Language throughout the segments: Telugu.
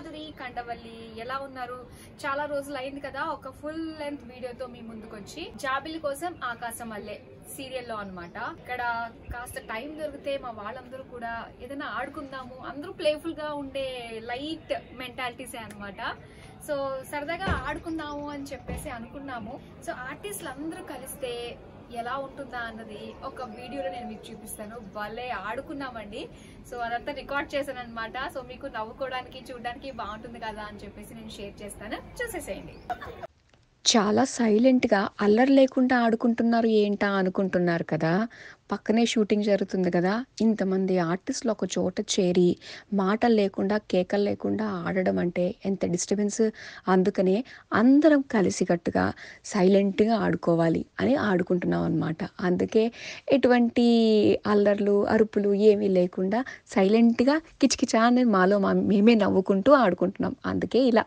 మాధురి కండవల్లి. ఎలా ఉన్నారు? చాలా రోజులు అయింది కదా ఒక ఫుల్ లెంత్ వీడియోతో మీ ముందుకు వచ్చి. జాబిలి కోసం ఆకాశం అల్లే సీరియల్లో అన్నమాట. ఇక్కడ కాస్త టైం దొరికితే మా వాళ్ళందరూ కూడా ఏదైనా ఆడుకుందాము, అందరూ ప్లేఫుల్ గా ఉండే లైట్ మెంటాలిటీసే అన్నమాట. సో సరదాగా ఆడుకుందాము అని చెప్పేసి అనుకున్నాము. సో ఆర్టిస్టులు అందరూ కలిస్తే ఎలా ఉంటుందా అన్నది ఒక వీడియోలో నేను మీకు చూపిస్తాను. భలే ఆడుకున్నామండి. సో అదంతా రికార్డ్ చేశాను అనమాట. సో మీకు నవ్వుకోవడానికి చూడడానికి బాగుంటుంది కదా అని చెప్పేసి నేను షేర్ చేస్తాను, చూసేసేయండి. చాలా సైలెంట్గా అల్లరి లేకుండా ఆడుకుంటున్నారు ఏంటా అనుకుంటున్నారు కదా. పక్కనే షూటింగ్ జరుగుతుంది కదా. ఇంతమంది ఆర్టిస్టులు ఒక చోట చేరి మాటలు లేకుండా కేకలు లేకుండా ఆడడం అంటే ఎంత డిస్టర్బెన్స్. అందుకనే అందరం కలిసికట్టుగా సైలెంట్గా ఆడుకోవాలి అని ఆడుకుంటున్నాం అనమాట. అందుకే ఎటువంటి అల్లర్లు అరుపులు ఏమీ లేకుండా సైలెంట్గా కిచకిచా అని మాలో మేమే నవ్వుకుంటూ ఆడుకుంటున్నాం. అందుకే ఇలా.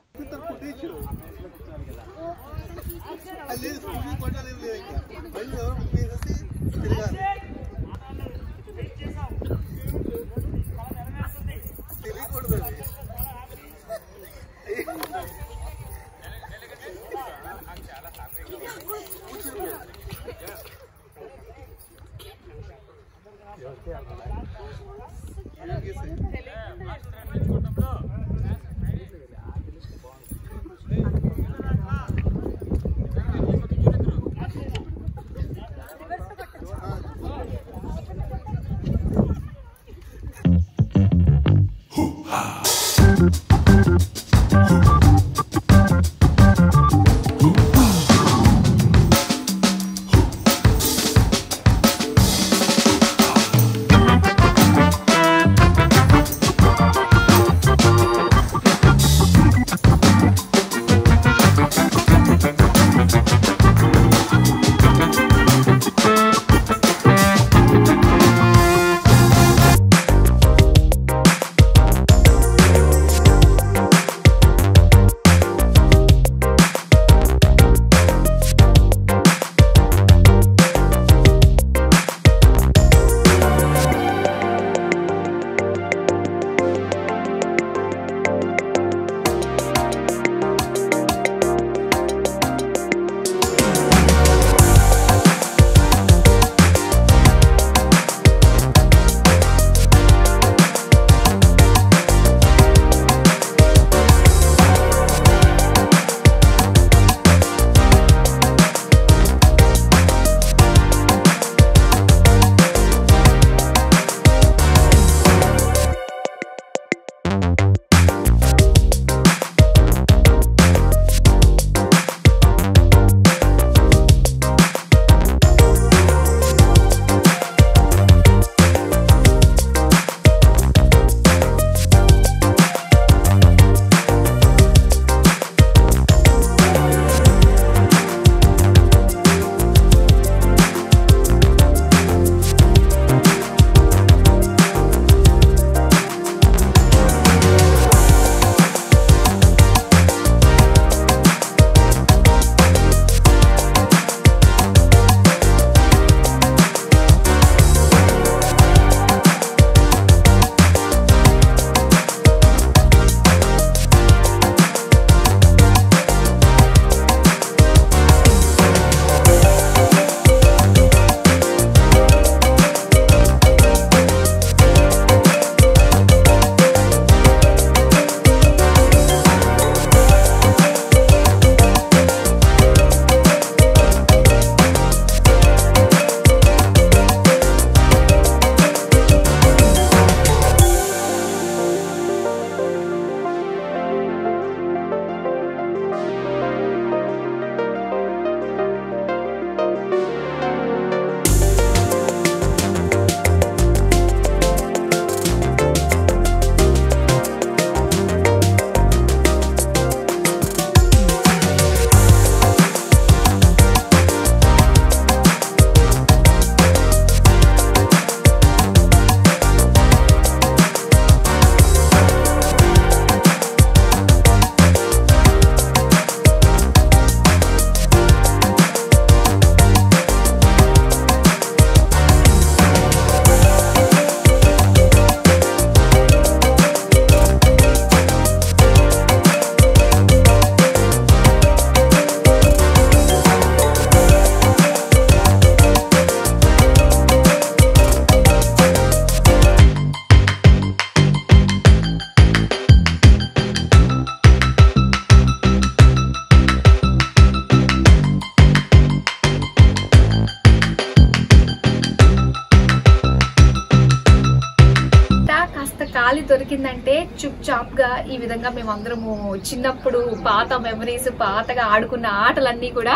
ఖాళీ దొరికిందంటే చుప్ చాప్ గా ఈ విధంగా మేమందరము చిన్నప్పుడు పాత మెమరీస్, పాతగా ఆడుకున్న ఆటలన్నీ కూడా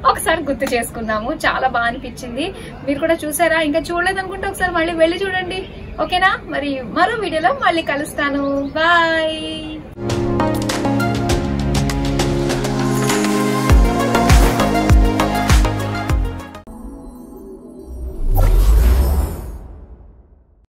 ఒకసారి గుర్తు చేసుకున్నాము. చాలా బాగా అనిపించింది. మీరు కూడా చూసారా? ఇంకా చూడలేదనుకుంటే ఒకసారి మళ్ళీ వెళ్ళి చూడండి. ఓకేనా? మరి మరో వీడియోలో మళ్ళీ కలుస్తాను. బాయ్.